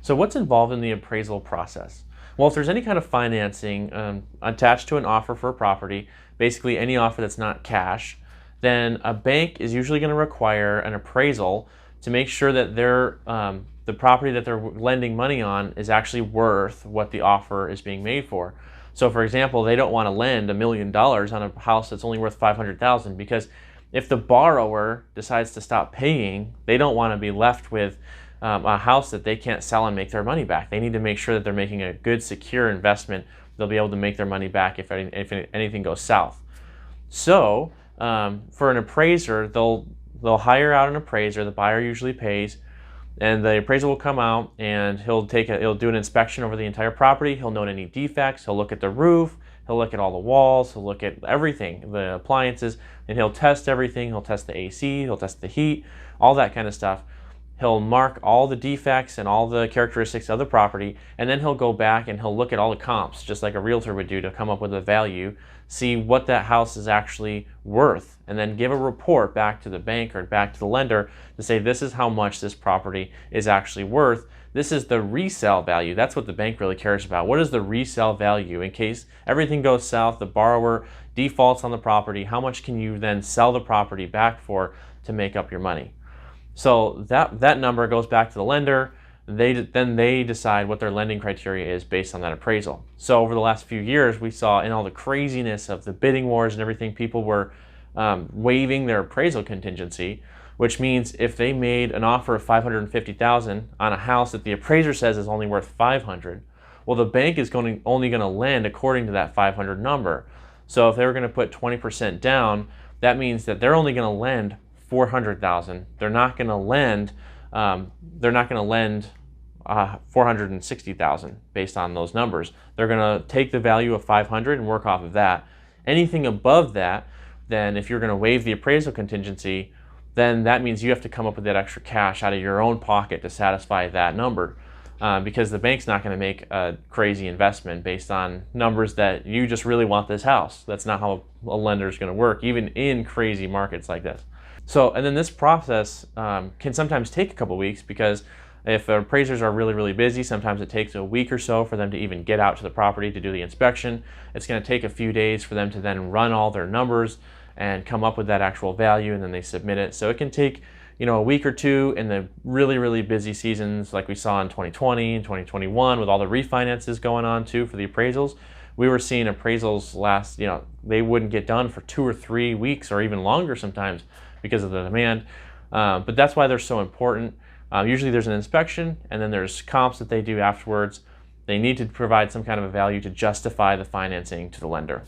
So what's involved in the appraisal process? Well, if there's any kind of financing attached to an offer for a property, basically any offer that's not cash, then a bank is usually going to require an appraisal to make sure that the property that they're lending money on is actually worth what the offer is being made for. So for example, they don't want to lend $1 million on a house that's only worth $500,000, because if the borrower decides to stop paying, they don't want to be left with a house that they can't sell and make their money back. They need to make sure that they're making a good, secure investment. They'll be able to make their money back if anything goes south. So for an appraiser, they'll hire out an appraiser. The buyer usually pays, and the appraiser will come out and he'll do an inspection over the entire property. He'll note any defects. He'll look at the roof. He'll look at all the walls. He'll look at everything, the appliances, and he'll test everything. He'll test the AC. He'll test the heat, all that kind of stuff. He'll mark all the defects and all the characteristics of the property, and then he'll go back and he'll look at all the comps, just like a realtor would do, to come up with a value, see what that house is actually worth, and then give a report back to the bank or back to the lender to say, this is how much this property is actually worth. This is the resale value. That's what the bank really cares about. What is the resale value? In case everything goes south, the borrower defaults on the property, how much can you then sell the property back for to make up your money? So that number goes back to the lender. Then they decide what their lending criteria is based on that appraisal. So over the last few years, we saw, in all the craziness of the bidding wars and everything, people were waiving their appraisal contingency, which means if they made an offer of $550,000 on a house that the appraiser says is only worth $500,000, well, the bank is only going to lend according to that $500,000 number. So if they were going to put 20% down, that means that they're only going to lend $400,000. They're not going to lend $460,000 based on those numbers. They're going to take the value of $500,000 and work off of that. Anything above that, then if you're going to waive the appraisal contingency, then that means you have to come up with that extra cash out of your own pocket to satisfy that number, because the bank's not going to make a crazy investment based on numbers that you just really want this house. That's not how a lender is going to work, even in crazy markets like this. So, and then this process can sometimes take a couple weeks, because if appraisers are really, really busy, sometimes it takes a week or so for them to even get out to the property to do the inspection. It's going to take a few days for them to then run all their numbers and come up with that actual value, and then they submit it. So it can take, a week or two in the really, really busy seasons like we saw in 2020 and 2021 with all the refinances going on too for the appraisals. We were seeing appraisals last, they wouldn't get done for 2 or 3 weeks or even longer sometimes because of the demand. But that's why they're so important. Usually there's an inspection, and then there's comps that they do afterwards. They need to provide some kind of a value to justify the financing to the lender.